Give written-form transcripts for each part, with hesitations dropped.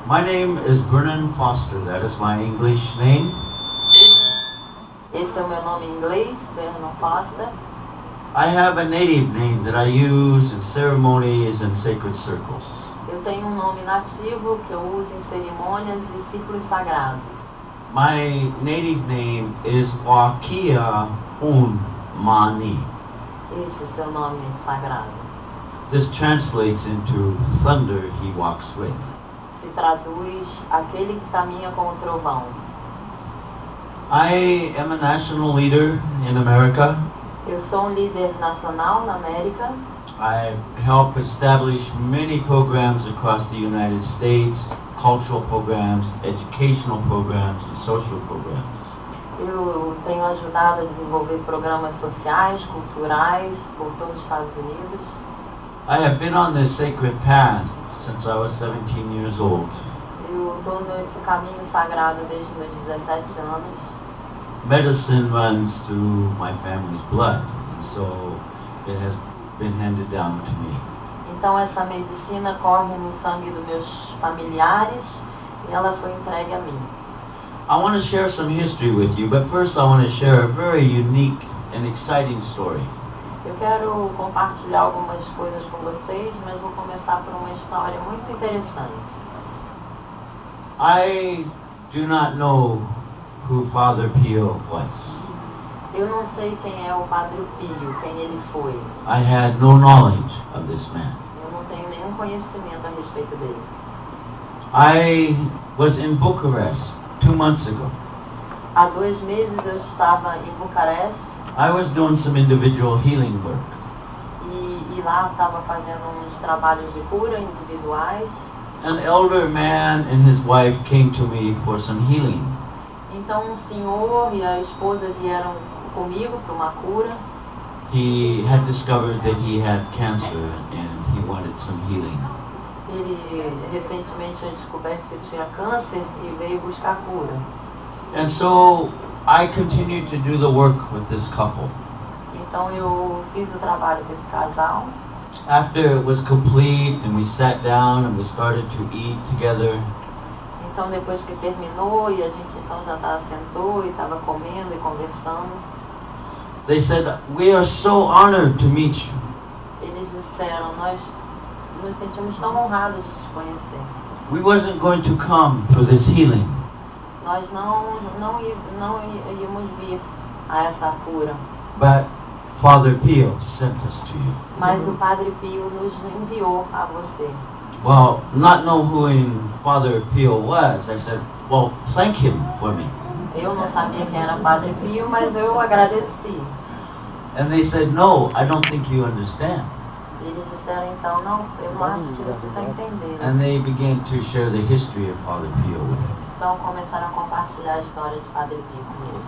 My name is Vernon Foster. That is my English name. Esse é o meu nome em inglês, Vernon Foster. I have a native name that I use in ceremonies and sacred circles. Eu tenho um nome nativo que eu uso em cerimônias e círculos sagrados. My native name is Wakia Un Mani. Esse é seu nome sagrado. This translates into thunder he walks with. Se traduz aquele que caminha com o trovão. I am a national leader in America. Eu sou um líder nacional na América. I help establish many programs across the United States, cultural programs, educational programs, and social programs. Eu tenho ajudado a desenvolver programas sociais, culturais por todos os Estados Unidos. I have been on this sacred path since I was 17 years old. Eu estou nesse caminho sagrado desde meus 17 anos. Medicine runs through my family's blood, and so it has been handed down to me. Então essa medicina corre no sangue dos meus familiares e ela foi entregue a mim. I want to share some history with you, but first I want to share a very unique and exciting story. Eu quero compartilhar algumas coisas com vocês, mas vou começar por uma história muito interessante. I do not know who Father Pio was. Eu não sei quem é o Padre Pio, quem ele foi. I had no knowledge of this man. Eu não tenho nenhum conhecimento a respeito dele. I was in Bucharest 2 months ago. Há 2 meses eu estava em Bucareste I was doing some individual healing work. e lá estava fazendo uns trabalhos de cura individuais. An elder man and his wife came to me for some healing. Então um senhor e a esposa vieram comigo para uma cura. He had discovered that he had cancer and he wanted some healing. Ele recentemente tinha descoberto que tinha câncer e veio buscar cura. And so I continued to do the work with this couple. Então eu fiz o trabalho com esse casal. After it was complete and we sat down and we started to eat together, Então depois que terminou e a gente então já sentou e estava comendo e conversando, they said, "We are so honored to meet you. eles disseram, nós nos sentimos tão honrados de te conhecer. We wasn't going to come for this healing, Nós não íamos vir a essa cura, but Father Pio sent us to you." mas o Padre Pio nos enviou a você. Well, not know who Father Pio was, I said, "Well, thank him for me." Eu não sabia quem era Padre Pio, mas eu agradeci. And they said, "No, I don't think you understand." Eles disseram então, não, eu não acho que você está entendendo. And they began to share the history of Father Pio with me. Então começaram a compartilhar a história de Padre Pio comigo.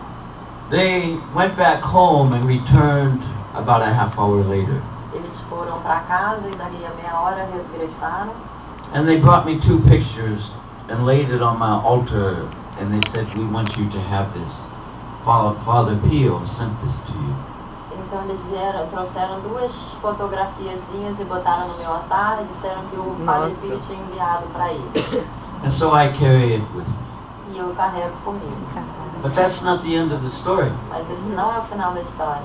They went back home and returned about a half hour later. Eles foram para casa e dali a meia hora regressaram. And they brought me 2 pictures and laid it on my altar, and they said, "We want you to have this. Father Pio sent this to you." Então eles trouxeram 2 fotografiazinhas e botaram no meu altar e disseram que o Padre Pio tinha enviado para ele. And so I carry it with me. E eu carrego comigo. But that's not the end of the story. Mas esse não é o final da história.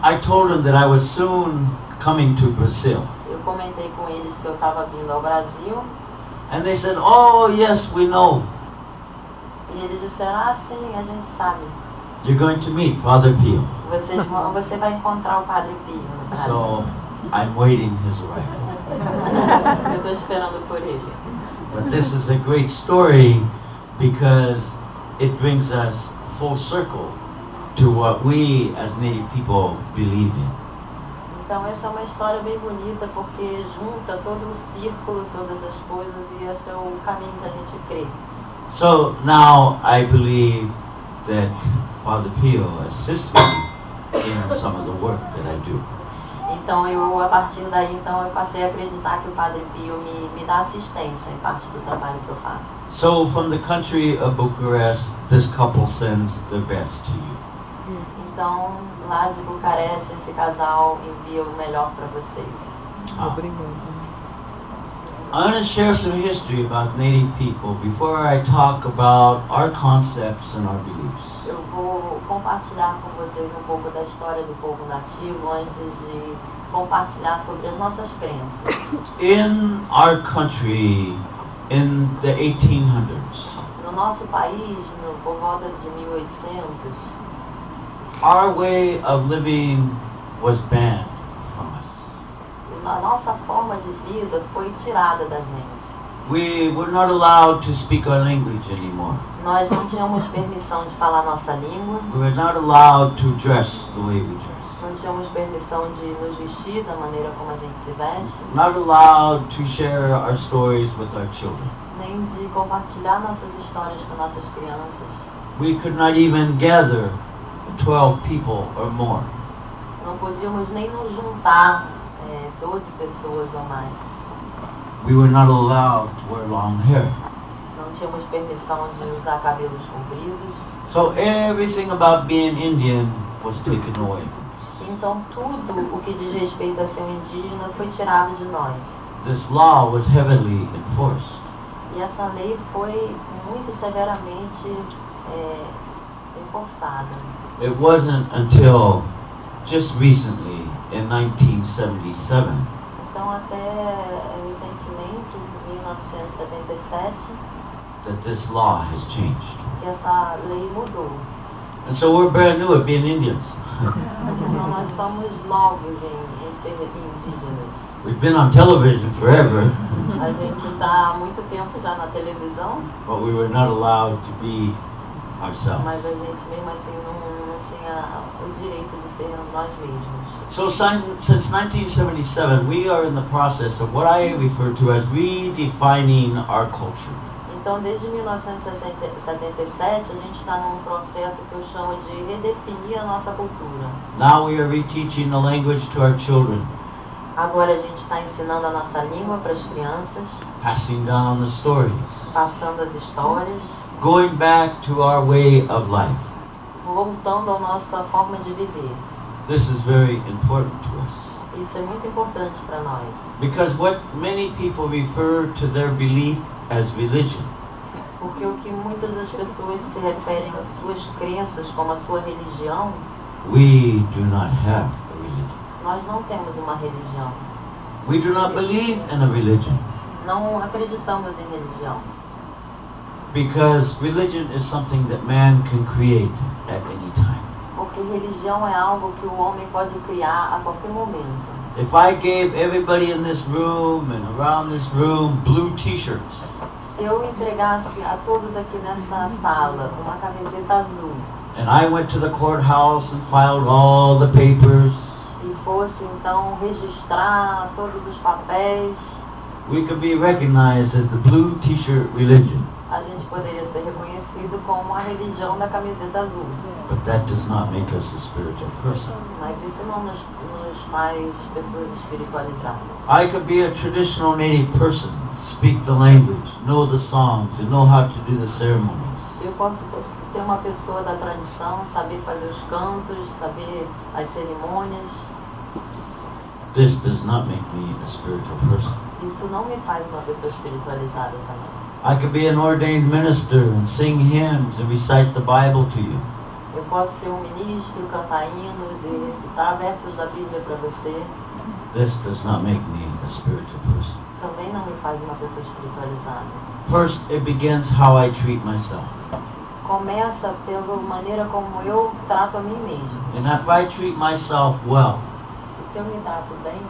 I told them that I was soon coming to Brazil. Eu comentei com eles que eu estava vindo ao Brasil. And they said, "Oh, yes, we know. E eles disseram, sim, a gente sabe. You're going to meet Father Pio." Você vai encontrar o Padre Pio no Brasil. So I'm waiting his arrival. Eu estou esperando por ele. But this is a great story because it brings us full circle to what we as Native people believe in. Então essa é uma história bem bonita porque junta todo o círculo, todas as coisas, e esse é o caminho que a gente crê. So now I believe that Father Pio assists me in some of the work that I do. Então a partir daí eu passei a acreditar que o Padre Pio me dá assistência em parte do trabalho que eu faço. So from the country of Bucharest, this couple sends their best to you. Então lá de Bucareste esse casal envia o melhor para vocês. Ah. I'm going to share some history about Native people before I talk about our concepts and our beliefs. Eu vou compartilhar com vocês um pouco da história do povo nativo antes de compartilhar sobre as nossas crenças. In our country, in the 1800s, No nosso país, por volta de 1800, our way of living was banned from us. a nossa forma de vida foi tirada da gente. We were not allowed to speak our language anymore. Nós não tínhamos permissão de falar nossa língua, We were not allowed to dress the way we dress. não tínhamos permissão de nos vestir da maneira como a gente se veste, Not allowed to share our stories with our children. nem de compartilhar nossas histórias com nossas crianças. We could not even gather 12 people or more. Não podíamos nem nos juntar 12 pessoas ou mais. We were not allowed to wear long hair. Não tínhamos permissão de usar cabelos compridos. So everything about being Indian was taken away. Então tudo o que diz respeito a ser um indígena foi tirado de nós. This law was heavily enforced. E essa lei foi muito severamente enforçada. It wasn't until just recently, in 1977, Então até recentemente, em 1977, that this law has changed. que essa lei mudou. And so we're brand new at being Indians. Então nós somos novos em ser indígenas. We've been on television forever, A gente está há muito tempo já na televisão, but we were not allowed to be mas a ourselves. gente mesmo assim não tinha o direito de ser nós mesmos. So since 1977, we are in the process of what I refer to as redefining our culture. Então desde 1977 a gente está num processo que eu chamo de redefinir a nossa cultura. Now we are reteaching the language to our children, Agora a gente está ensinando a nossa língua para as crianças, passing down the stories, passando as histórias, going back to our way of life. voltando à nossa forma de viver. This is very important to us. Isso é muito importante para nós. Because what many people refer to their belief as religion Porque o que muitas das pessoas se referem às suas crenças como a sua religião, we do not have a religion. nós não temos uma religião. We do not believe in a religion Não acreditamos em religião. because religion is something that man can create at any time. Porque religião é algo que o homem pode criar a qualquer momento. If I gave everybody in this room and around this room blue t-shirts, Se eu entregasse a todos aqui nessa sala uma camiseta azul and I went to the courthouse and filed all the papers, e fosse então registrar todos os papéis, we could be recognized as the blue t-shirt religion. a gente poderia ser reconhecido como a religião da camiseta azul. But that does not make us a spiritual person. Mas isso não nos faz pessoas espiritualizadas. I could be a traditional native person, speak the language, know the songs, and know how to do the ceremonies. Eu posso ser uma pessoa da tradição, saber fazer os cantos, saber as cerimônias. This does not make me a spiritual person. Isso não me faz uma pessoa espiritualizada também. I could be an ordained minister and sing hymns and recite the Bible to you. Eu posso ser um ministro, cantar hinos e recitar versos da Bíblia para você. This does not make me a spiritual person. Também não me faz uma pessoa espiritualizada. First, it begins how I treat myself. Começa pela maneira como eu trato a mim mesmo. And if I treat myself well, E se eu me trato bem,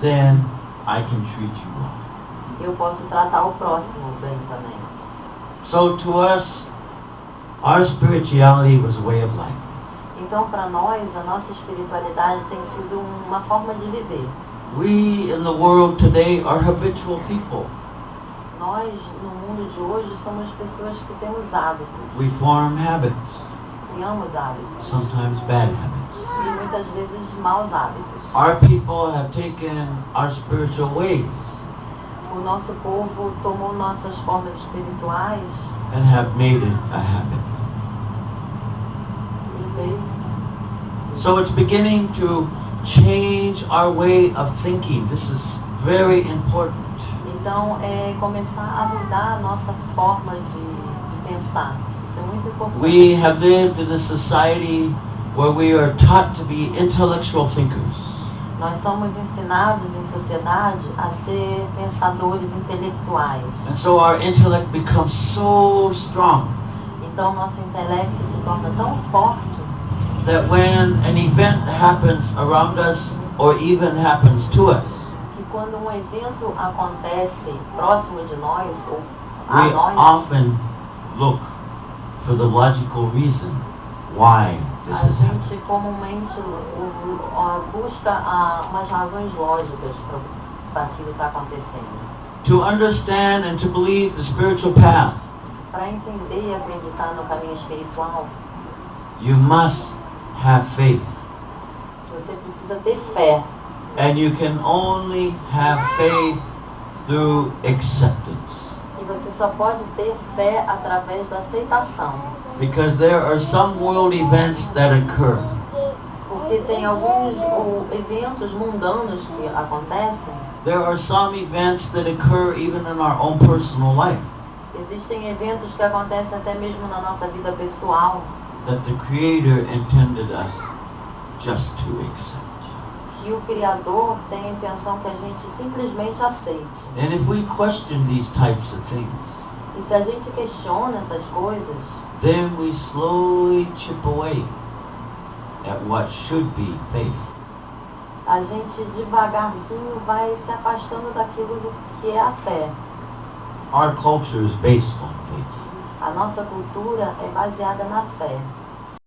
then I can treat you well. eu posso tratar o próximo bem também. So to us, our spirituality was a way of life. Então, para nós, a nossa espiritualidade tem sido uma forma de viver. We in the world today are habitual people. Nós, no mundo de hoje, somos pessoas que temos hábitos, We form habits, criamos hábitos, sometimes bad habits. e muitas vezes maus hábitos. Our people have taken our spiritual ways O nosso povo tomou nossas formas espirituais and have made it a habit. e fez. So it's beginning to change our way of thinking. This is very important. Então, é começar a mudar a nossa forma de pensar. Isso é muito importante. We have lived in a society where we are taught to be intellectual thinkers. Nós somos ensinados em sociedade a ser pensadores intelectuais. And so our intellect becomes so strong Então, nosso intelecto se torna tão forte that when an event happens around us or even happens to us, que quando um evento acontece próximo de nós ou we a nós, often look for the logical reason why a this is happening. gente comumente busca umas razões lógicas para aquilo que está acontecendo. To understand and to believe the spiritual path, Para entender e acreditar no caminho espiritual, you must have faith. você precisa ter fé. And you can only have faith through acceptance. E você só pode ter fé através da aceitação. Because there are some world events that occur Porque tem alguns eventos mundanos que acontecem. There are some events that occur even in our own personal life Existem eventos que acontecem até mesmo na nossa vida pessoal, that the Creator intended us just to accept. que o Criador tem a intenção que a gente simplesmente aceite. And if we question these types of things, E se a gente questiona essas coisas, then we slowly chip away at what should be faith. a gente devagarzinho vai se afastando daquilo do que é a fé. Our culture is based on faith. A nossa cultura é baseada na fé.